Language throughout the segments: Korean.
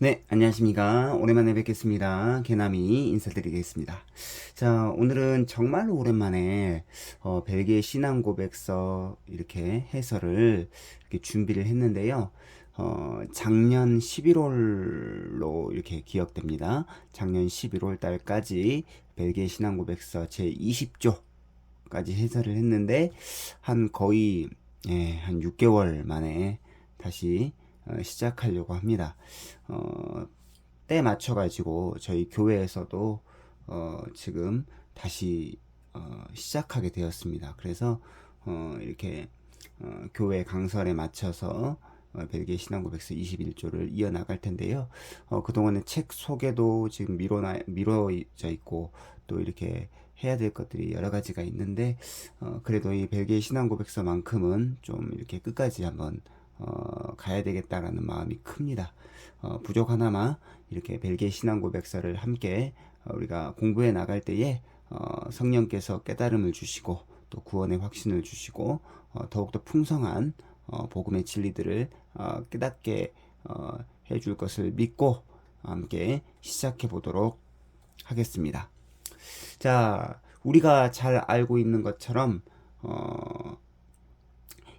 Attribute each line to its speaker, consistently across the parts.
Speaker 1: 네, 안녕하십니까. 오랜만에 뵙겠습니다. 개남이 인사드리겠습니다. 자, 오늘은 정말로 오랜만에 벨기에 신앙 고백서 이렇게 해설을 이렇게 준비를 했는데요. 작년 11월로 이렇게 기억됩니다. 작년 11월 달까지 벨기에 신앙 고백서 제 20조까지 해설을 했는데 한 거의 한 6개월 만에 다시 시작하려고 합니다. 어, 때 맞춰가지고 저희 교회에서도 지금 다시 시작하게 되었습니다. 그래서 이렇게 교회 강설에 맞춰서 벨기에 신앙고백서 21조를 이어나갈 텐데요. 그동안에 책 소개도 지금 미뤄져 있고 또 이렇게 해야 될 것들이 여러 가지가 있는데 그래도 이 벨기에 신앙고백서만큼은 좀 이렇게 끝까지 한번 가야 되겠다라는 마음이 큽니다. 부족하나마 이렇게 벨기에 신앙고백서를 함께 우리가 공부해 나갈 때에 성령께서 깨달음을 주시고 또 구원의 확신을 주시고 더욱더 풍성한 복음의 진리들을 깨닫게 해줄 것을 믿고 함께 시작해 보도록 하겠습니다. 자, 우리가 잘 알고 있는 것처럼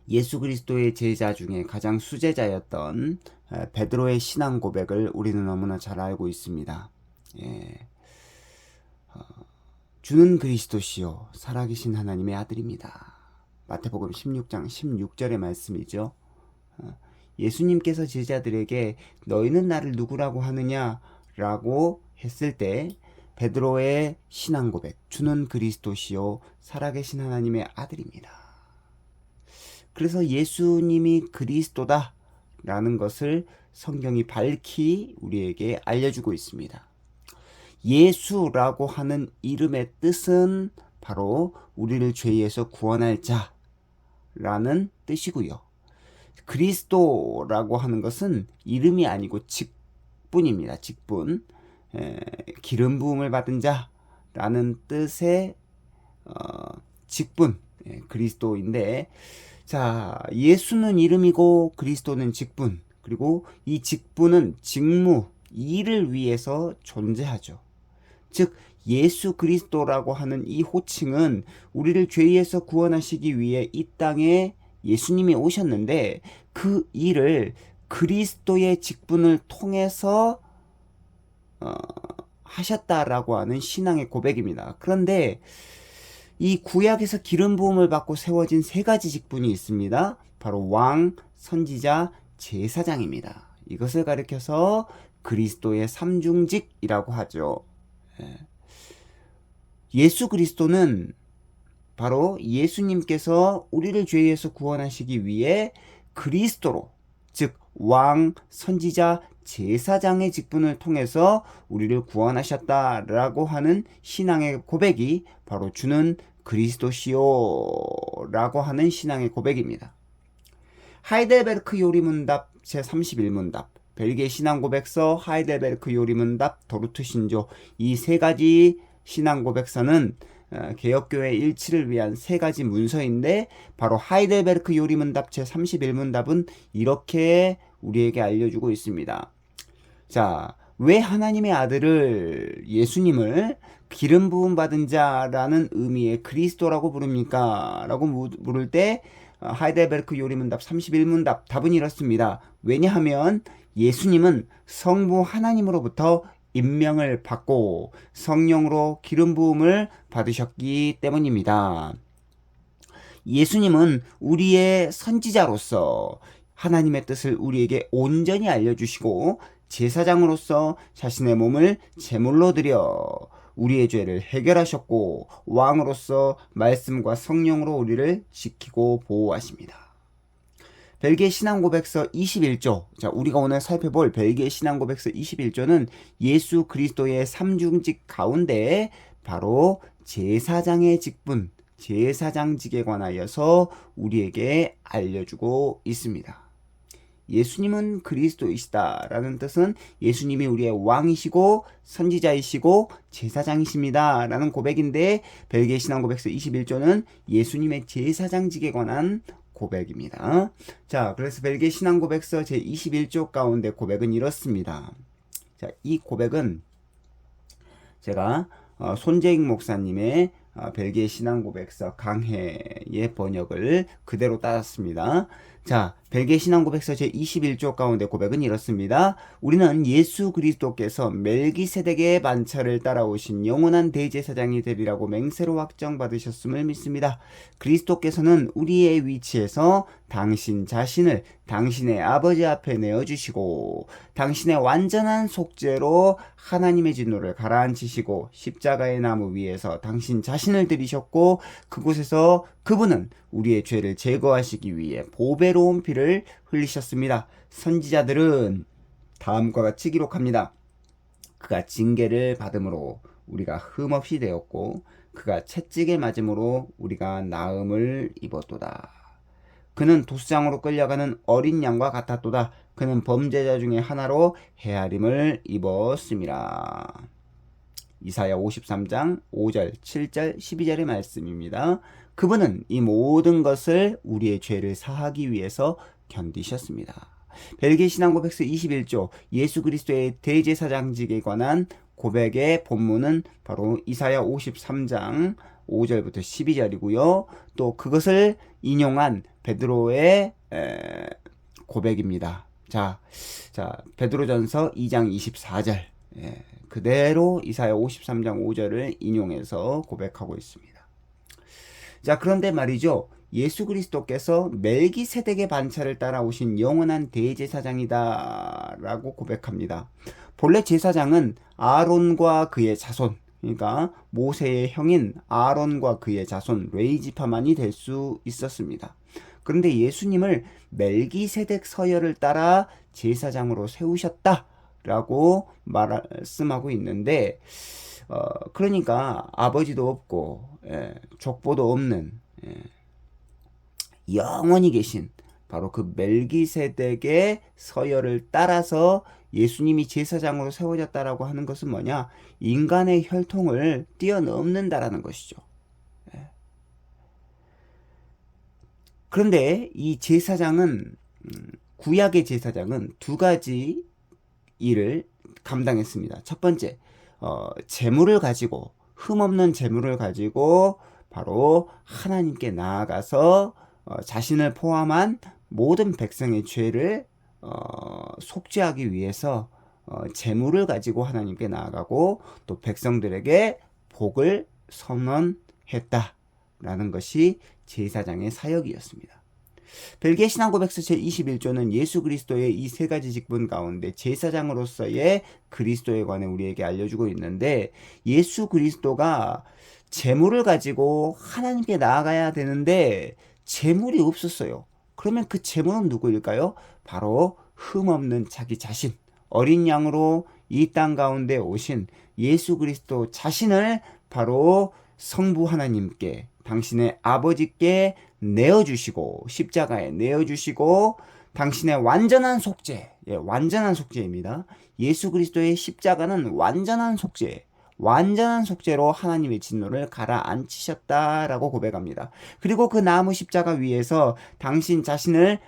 Speaker 1: 예수 그리스도의 제자 중에 가장 수제자였던 베드로의 신앙 고백을 우리는 너무나 잘 알고 있습니다. 예. 주는 그리스도시요 살아계신 하나님의 아들입니다. 마태복음 16장 16절의 말씀이죠. 예수님께서 제자들에게 너희는 나를 누구라고 하느냐 라고 했을 때 베드로의 신앙 고백, 주는 그리스도시요 살아계신 하나님의 아들입니다. 그래서 예수님이 그리스도다 라는 것을 성경이 밝히 우리에게 알려주고 있습니다. 예수라고 하는 이름의 뜻은 바로 우리를 죄에서 구원할 자라는 뜻이고요. 그리스도라고 하는 것은 이름이 아니고 직분입니다. 직분. 기름 부음을 받은 자라는 뜻의 직분. 그리스도인데 자, 예수는 이름이고 그리스도는 직분. 그리고 이 직분은 직무, 일을 위해서 존재하죠. 즉 예수 그리스도라고 하는 이 호칭은 우리를 죄에서 구원하시기 위해 이 땅에 예수님이 오셨는데 그 일을 그리스도의 직분을 통해서 하셨다라고 하는 신앙의 고백입니다. 그런데 이 구약에서 기름 부음을 받고 세워진 세 가지 직분이 있습니다. 바로 왕, 선지자, 제사장입니다. 이것을 가리켜서 그리스도의 삼중직이라고 하죠. 예수 그리스도는 바로 예수님께서 우리를 죄에서 구원하시기 위해 그리스도로, 즉 왕, 선지자, 제사장의 직분을 통해서 우리를 구원하셨다라고 하는 신앙의 고백이 바로 주는 그리스도시요라고 하는 신앙의 고백입니다. 하이델베르크 요리문답 제31문답, 벨기에 신앙고백서, 하이델베르크 요리문답, 도르트 신조, 이 세 가지 신앙고백서는 개혁교회 일치를 위한 세 가지 문서인데 바로 하이델베르크 요리문답 제31문답은 이렇게 우리에게 알려주고 있습니다. 자, 왜 하나님의 아들을 예수님을 기름 부음 받은 자라는 의미의 그리스도라고 부릅니까? 라고 물을 때 하이델베르크 요리문답 31문답 답은 이렇습니다. 왜냐하면 예수님은 성부 하나님으로부터 임명을 받고 성령으로 기름 부음을 받으셨기 때문입니다. 예수님은 우리의 선지자로서 하나님의 뜻을 우리에게 온전히 알려주시고 제사장으로서 자신의 몸을 제물로 드려 우리의 죄를 해결하셨고 왕으로서 말씀과 성령으로 우리를 지키고 보호하십니다. 벨기에 신앙고백서 21조. 자, 우리가 오늘 살펴볼 벨기에 신앙고백서 21조는 예수 그리스도의 삼중직 가운데 바로 제사장의 직분, 제사장직에 관하여서 우리에게 알려주고 있습니다. 예수님은 그리스도이시다라는 뜻은 예수님이 우리의 왕이시고 선지자이시고 제사장이십니다 라는 고백인데 벨기에 신앙고백서 21조는 예수님의 제사장직에 관한 고백입니다. 자, 그래서 벨기에 신앙고백서 제21조 가운데 고백은 이렇습니다. 자, 이 고백은 제가 손재익 목사님의 벨기에 신앙고백서 강해의 번역을 그대로 따랐습니다. 자, 벨기에 신앙고백서 제21조 가운데 고백은 이렇습니다. 우리는 예수 그리스도께서 멜기세덱의 반차를 따라오신 영원한 대제사장이 되리라고 맹세로 확정받으셨음을 믿습니다. 그리스도께서는 우리의 위치에서 당신 자신을 당신의 아버지 앞에 내어주시고 당신의 완전한 속죄로 하나님의 진노를 가라앉히시고 십자가의 나무 위에서 당신 자신을 들이셨고 그곳에서 그분은 우리의 죄를 제거하시기 위해 보배로운 피를 흘리셨습니다. 선지자들은 다음과 같이 기록합니다. 그가 징계를 받음으로 우리가 흠없이 되었고 그가 채찍에 맞음으로 우리가 나음을 입었도다. 그는 도수장으로 끌려가는 어린 양과 같았도다. 그는 범죄자 중에 하나로 헤아림을 입었습니다. 이사야 53장 5절, 7절, 12절의 말씀입니다. 그분은 이 모든 것을 우리의 죄를 사하기 위해서 견디셨습니다. 벨기에 신앙고백서 21조 예수 그리스도의 대제사장직에 관한 고백의 본문은 바로 이사야 53장 5절부터 12절이고요. 또 그것을 인용한 베드로의 고백입니다. 자, 베드로전서 2장 24절 그대로 이사야 53장 5절을 인용해서 고백하고 있습니다. 자, 그런데 말이죠. 예수 그리스도께서 멜기세덱의 반차를 따라오신 영원한 대제사장이다 라고 고백합니다. 본래 제사장은 아론과 그의 자손, 그러니까 모세의 형인 아론과 그의 자손 레이지파만이 될 수 있었습니다. 그런데 예수님을 멜기세덱 서열을 따라 제사장으로 세우셨다라고 말씀하고 있는데 그러니까 아버지도 없고 족보도 없는 영원히 계신 바로 그 멜기세덱의 서열을 따라서 예수님이 제사장으로 세워졌다라고 하는 것은 뭐냐? 인간의 혈통을 뛰어넘는다라는 것이죠. 그런데 이 제사장은 구약의 제사장은 두 가지 일을 감당했습니다. 첫 번째, 재물을 가지고 흠없는 재물을 가지고 바로 하나님께 나아가서 자신을 포함한 모든 백성의 죄를 속죄하기 위해서 재물을 가지고 하나님께 나아가고 또 백성들에게 복을 선언했다라는 것이 제사장의 사역이었습니다. 벨기에 신앙고백서 제21조는 예수 그리스도의 이 세 가지 직분 가운데 제사장으로서의 그리스도에 관해 우리에게 알려주고 있는데 예수 그리스도가 재물을 가지고 하나님께 나아가야 되는데 재물이 없었어요. 그러면 그 재물은 누구일까요? 바로 흠없는 자기 자신, 어린 양으로 이 땅 가운데 오신 예수 그리스도 자신을 바로 성부 하나님께 당신의 아버지께 내어주시고 십자가에 내어주시고 당신의 완전한 속죄, 완전한 속죄입니다. 예수 그리스도의 십자가는 완전한 속죄로 하나님의 진노를 가라앉히셨다라고 고백합니다. 그리고 그 나무 십자가 위에서 당신 자신을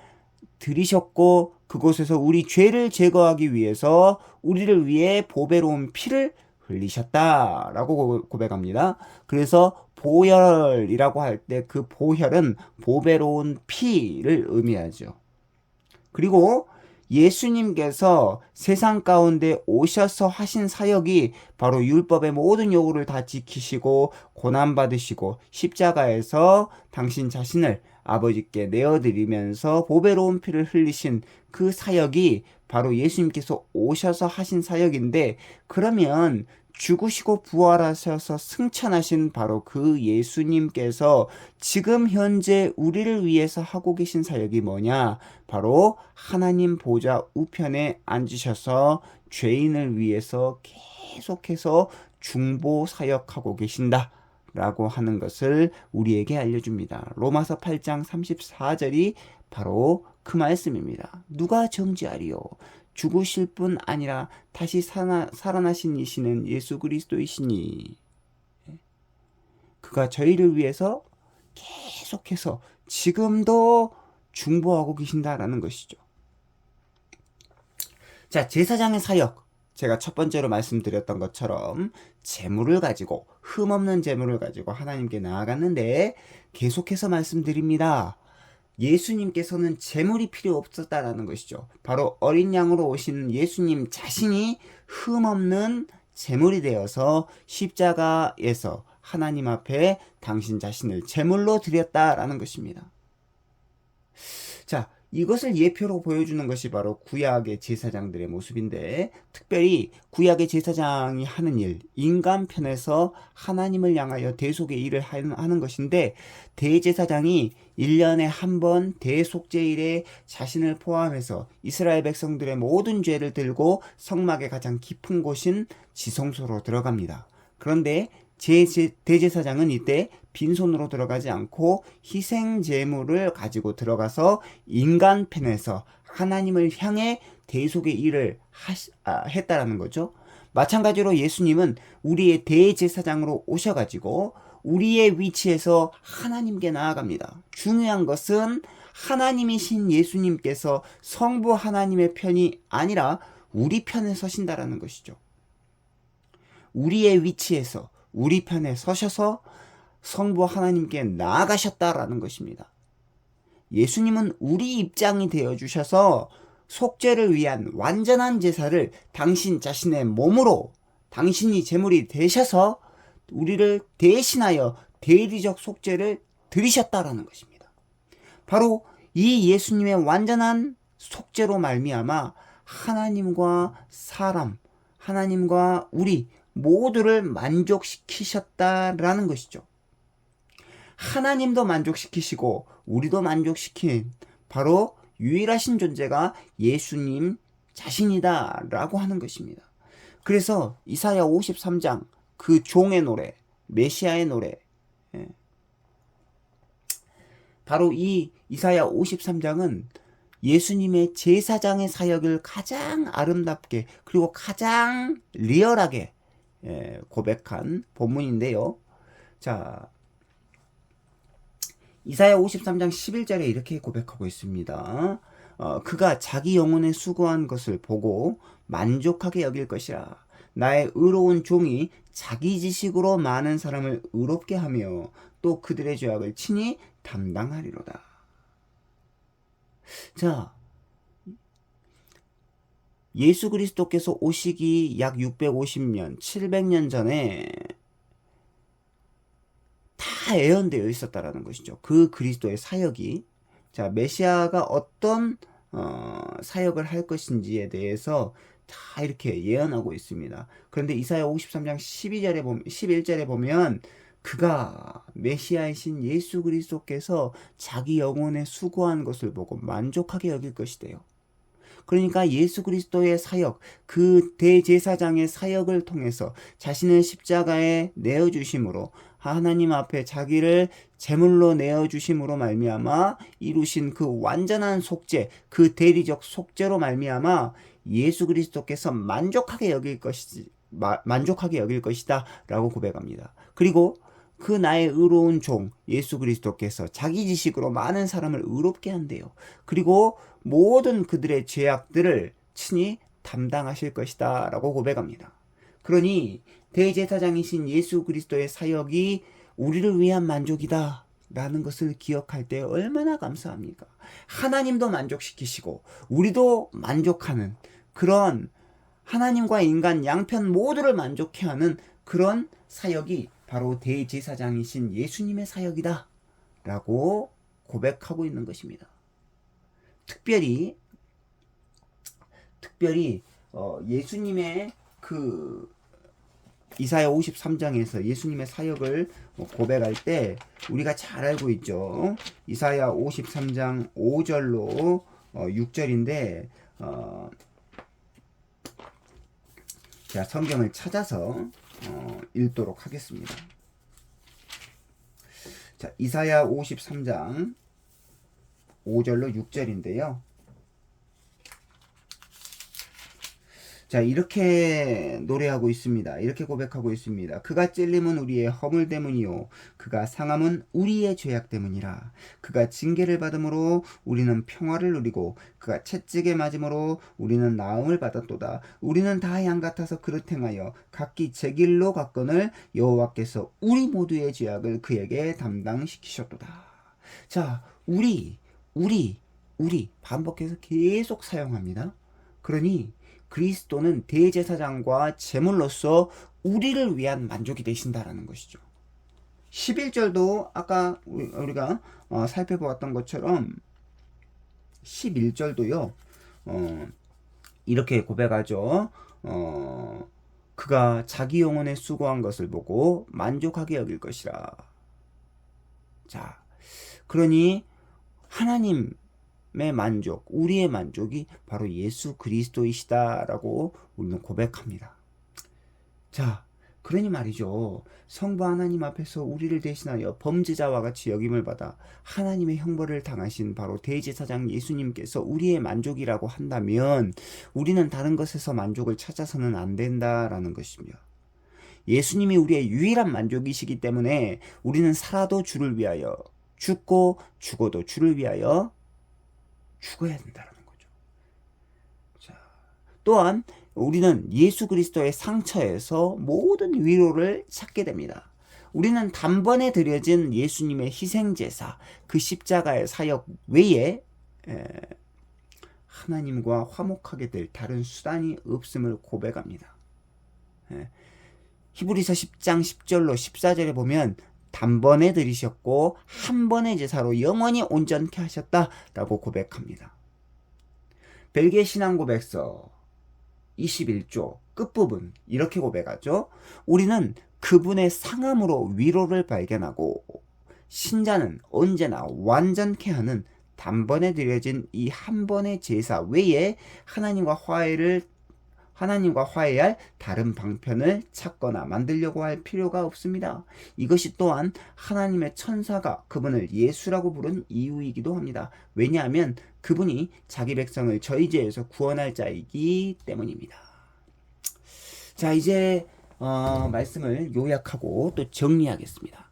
Speaker 1: 들이셨고 그곳에서 우리 죄를 제거하기 위해서 우리를 위해 보배로운 피를 흘리셨다라고 고백합니다. 그래서 보혈이라고 할 때 그 보혈은 보배로운 피를 의미하죠. 그리고 예수님께서 세상 가운데 오셔서 하신 사역이 바로 율법의 모든 요구를 다 지키시고 고난받으시고 십자가에서 당신 자신을 아버지께 내어드리면서 보배로운 피를 흘리신 그 사역이 바로 예수님께서 오셔서 하신 사역인데 그러면 죽으시고 부활하셔서 승천하신 바로 그 예수님께서 지금 현재 우리를 위해서 하고 계신 사역이 뭐냐? 바로 하나님 보좌 우편에 앉으셔서 죄인을 위해서 계속해서 중보 사역하고 계신다 라고 하는 것을 우리에게 알려줍니다. 로마서 8장 34절이 바로 그 말씀입니다. 누가 정죄하리요? 죽으실 뿐 아니라 다시 살아나신 이시는 예수 그리스도이시니 그가 저희를 위해서 계속해서 지금도 중보하고 계신다라는 것이죠. 자, 제사장의 사역 제가 첫 번째로 말씀드렸던 것처럼 재물을 가지고, 흠없는 재물을 가지고 하나님께 나아갔는데, 계속해서 말씀드립니다. 예수님께서는 재물이 필요 없었다라는 것이죠. 바로 어린 양으로 오신 예수님 자신이 흠없는 재물이 되어서 십자가에서 하나님 앞에 당신 자신을 제물로 드렸다라는 것입니다. 자, 이것을 예표로 보여주는 것이 바로 구약의 제사장들의 모습인데, 특별히 구약의 제사장이 하는 일, 인간 편에서 하나님을 향하여 대속의 일을 하는 것인데, 대제사장이 1년에 한 번 대속제일에 자신을 포함해서 이스라엘 백성들의 모든 죄를 들고 성막의 가장 깊은 곳인 지성소로 들어갑니다. 그런데 대제사장은 이때 빈손으로 들어가지 않고 희생 제물을 가지고 들어가서 인간 편에서 하나님을 향해 대속의 일을 했다라는 거죠. 마찬가지로 예수님은 우리의 대제사장으로 오셔가지고 우리의 위치에서 하나님께 나아갑니다. 중요한 것은 하나님이신 예수님께서 성부 하나님의 편이 아니라 우리 편에 서신다라는 것이죠. 우리의 위치에서 우리 편에 서셔서 성부 하나님께 나아가셨다라는 것입니다. 예수님은 우리 입장이 되어주셔서 속죄를 위한 완전한 제사를 당신 자신의 몸으로, 당신이 제물이 되셔서 우리를 대신하여 대리적 속죄를 드리셨다라는 것입니다. 바로 이 예수님의 완전한 속죄로 말미암아 하나님과 사람, 하나님과 우리 모두를 만족시키셨다라는 것이죠. 하나님도 만족시키시고 우리도 만족시킨 바로 유일하신 존재가 예수님 자신이다라고 하는 것입니다. 그래서 이사야 53장 그 종의 노래, 메시아의 노래, 바로 이 이사야 53장은 예수님의 제사장의 사역을 가장 아름답게 그리고 가장 리얼하게 고백한 본문인데요. 자, 이사야 53장 11절에 이렇게 고백하고 있습니다. 그가 자기 영혼에 수고한 것을 보고 만족하게 여길 것이라. 나의 의로운 종이 자기 지식으로 많은 사람을 의롭게 하며 또 그들의 죄악을 친히 담당하리로다. 자, 예수 그리스도께서 오시기 약 650년, 700년 전에 다 예언되어 있었다라는 것이죠. 그 그리스도의 사역이. 자, 메시아가 어떤 사역을 할 것인지에 대해서 다 이렇게 예언하고 있습니다. 그런데 이사야 53장 11절에 보면 그가 메시아이신 예수 그리스도께서 자기 영혼에 수고한 것을 보고 만족하게 여길 것이대요. 그러니까 예수 그리스도의 사역, 그 대제사장의 사역을 통해서 자신을 십자가에 내어주심으로 하나님 앞에 자기를 제물로 내어주심으로 말미암아 이루신 그 완전한 속죄, 그 대리적 속죄로 말미암아 예수 그리스도께서 만족하게 여길 것이다 라고 고백합니다. 그리고 그 나의 의로운 종 예수 그리스도께서 자기 지식으로 많은 사람을 의롭게 한대요. 그리고 모든 그들의 죄악들을 친히 담당하실 것이다 라고 고백합니다. 그러니 대제사장이신 예수 그리스도의 사역이 우리를 위한 만족이다 라는 것을 기억할 때 얼마나 감사합니까? 하나님도 만족시키시고 우리도 만족하는 그런 하나님과 인간 양편 모두를 만족해 하는 그런 사역이 바로 대제사장이신 예수님의 사역이다 라고 고백하고 있는 것입니다. 특별히 예수님의 그 이사야 53장에서 예수님의 사역을 고백할 때 우리가 잘 알고 있죠. 이사야 53장 5절로 6절인데 제가 성경을 찾아서 읽도록 하겠습니다. 자, 이사야 53장 5절로 6절인데요. 자, 이렇게 노래하고 있습니다. 이렇게 고백하고 있습니다. 그가 찔림은 우리의 허물 때문이요 그가 상함은 우리의 죄악 때문이라. 그가 징계를 받음으로 우리는 평화를 누리고 그가 채찍에 맞음으로 우리는 나음을 받았도다. 우리는 다 양 같아서 그릇 행하여 각기 제 길로 갔거늘 여호와께서 우리 모두의 죄악을 그에게 담당시키셨도다. 자, 우리 반복해서 계속 사용합니다. 그러니 그리스도는 대제사장과 제물로서 우리를 위한 만족이 되신다라는 것이죠. 11절도 아까 우리가 살펴보았던 것처럼 11절도요. 이렇게 고백하죠. 그가 자기 영혼에 수고한 것을 보고 만족하게 여길 것이라. 자, 그러니 하나님의 만족, 우리의 만족이 바로 예수 그리스도이시다라고 우리는 고백합니다. 자, 그러니 말이죠. 성부 하나님 앞에서 우리를 대신하여 범죄자와 같이 여김을 받아 하나님의 형벌을 당하신 바로 대제사장 예수님께서 우리의 만족이라고 한다면 우리는 다른 것에서 만족을 찾아서는 안 된다라는 것이며, 예수님이 우리의 유일한 만족이시기 때문에 우리는 살아도 주를 위하여, 죽고 죽어도 주를 위하여 죽어야 된다는 거죠. 자, 또한 우리는 예수 그리스도의 상처에서 모든 위로를 찾게 됩니다. 우리는 단번에 드려진 예수님의 희생제사, 그 십자가의 사역 외에 하나님과 화목하게 될 다른 수단이 없음을 고백합니다. 히브리서 10장 10절로 14절에 보면 단번에 드리셨고 한 번의 제사로 영원히 온전케 하셨다라고 고백합니다. 벨기에 신앙고백서 21조 끝부분 이렇게 고백하죠. 우리는 그분의 상함으로 위로를 발견하고 신자는 언제나 완전케 하는 단번에 드려진 이 한 번의 제사 외에 하나님과 화해할 다른 방편을 찾거나 만들려고 할 필요가 없습니다. 이것이 또한 하나님의 천사가 그분을 예수라고 부른 이유이기도 합니다. 왜냐하면 그분이 자기 백성을 저희 죄에서 구원할 자이기 때문입니다. 자, 이제 말씀을 요약하고 또 정리하겠습니다.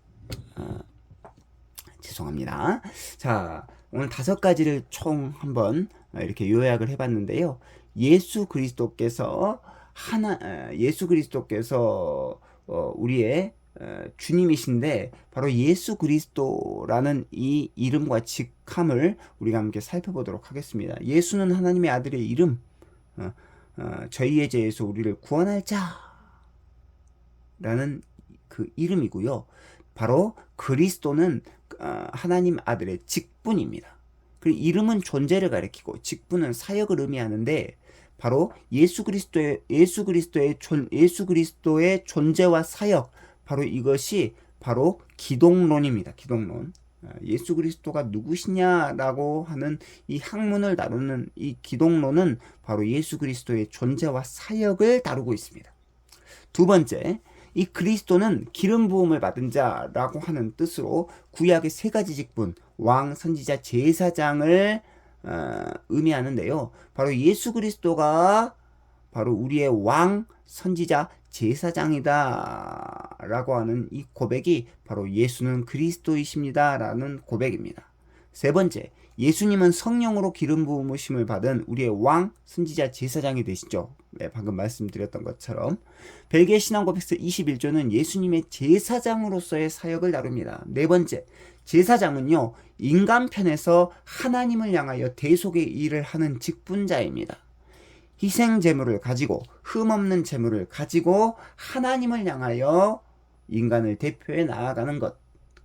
Speaker 1: 죄송합니다. 자, 오늘 5가지를 총 한번 이렇게 요약을 해봤는데요. 예수 그리스도께서 우리의 주님이신데 바로 예수 그리스도라는 이 이름과 직함을 우리가 함께 살펴보도록 하겠습니다. 예수는 하나님의 아들의 이름, 저희의 죄에서 우리를 구원할 자라는 그 이름이고요. 바로 그리스도는 하나님 아들의 직분입니다. 그리고 이름은 존재를 가리키고 직분은 사역을 의미하는데 바로 예수 그리스도의 존재와 사역, 바로 이것이 바로 기독론입니다. 기독론. 예수 그리스도가 누구시냐라고 하는 이 학문을 다루는 이 기독론은 바로 예수 그리스도의 존재와 사역을 다루고 있습니다. 두 번째, 이 그리스도는 기름 부음을 받은 자라고 하는 뜻으로 구약의 3가지 직분, 왕, 선지자, 제사장을 의미하는데요. 바로 예수 그리스도가 바로 우리의 왕, 선지자, 제사장이다 라고 하는 이 고백이 바로 예수는 그리스도이십니다 라는 고백입니다. 세 번째, 예수님은 성령으로 기름 부으심을 받은 우리의 왕, 선지자, 제사장이 되시죠. 네, 방금 말씀드렸던 것처럼 벨기에 신앙고백서 21조는 예수님의 제사장으로서의 사역을 다룹니다. 네 번째, 제사장은요, 인간 편에서 하나님을 향하여 대속의 일을 하는 직분자입니다. 희생 제물을 가지고, 흠없는 제물을 가지고 하나님을 향하여 인간을 대표해 나아가는 것.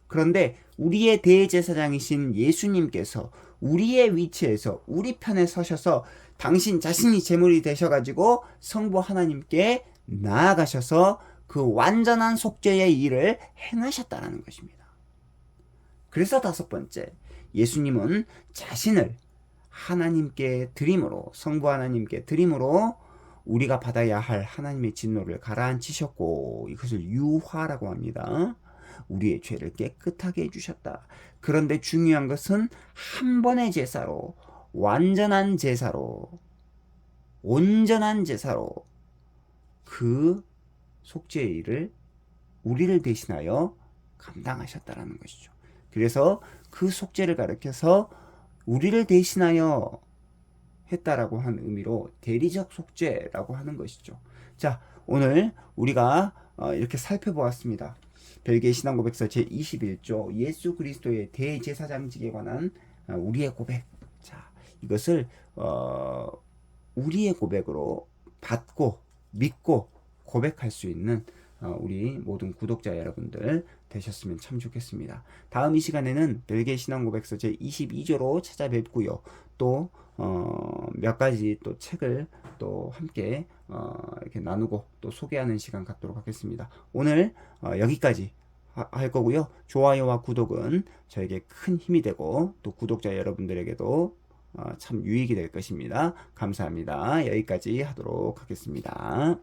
Speaker 1: 그런데 우리의 대제사장이신 예수님께서 우리의 위치에서 우리 편에 서셔서 당신 자신이 제물이 되셔가지고 성부 하나님께 나아가셔서 그 완전한 속죄의 일을 행하셨다는 것입니다. 그래서 5번째, 예수님은 자신을 하나님께 드림으로, 성부 하나님께 드림으로 우리가 받아야 할 하나님의 진노를 가라앉히셨고, 이것을 유화라고 합니다. 우리의 죄를 깨끗하게 해주셨다. 그런데 중요한 것은 한 번의 제사로, 온전한 제사로 그 속죄의 일을 우리를 대신하여 감당하셨다라는 것이죠. 그래서 그 속죄를 가리켜서 우리를 대신하여 했다라고 하는 의미로 대리적 속죄라고 하는 것이죠. 자, 오늘 우리가 이렇게 살펴보았습니다. 벨기에 신앙고백서 제21조 예수 그리스도의 대제사장직에 관한 우리의 고백. 자, 이것을 우리의 고백으로 받고 믿고 고백할 수 있는 우리 모든 구독자 여러분들 되셨으면 참 좋겠습니다. 다음 이 시간에는 벨기에 신앙고백서 제22조로 찾아뵙고요. 또 몇 가지 또 책을 또 함께 이렇게 나누고 또 소개하는 시간 갖도록 하겠습니다. 오늘 여기까지 할 거고요. 좋아요와 구독은 저에게 큰 힘이 되고 또 구독자 여러분들에게도 참 유익이 될 것입니다. 감사합니다. 여기까지 하도록 하겠습니다.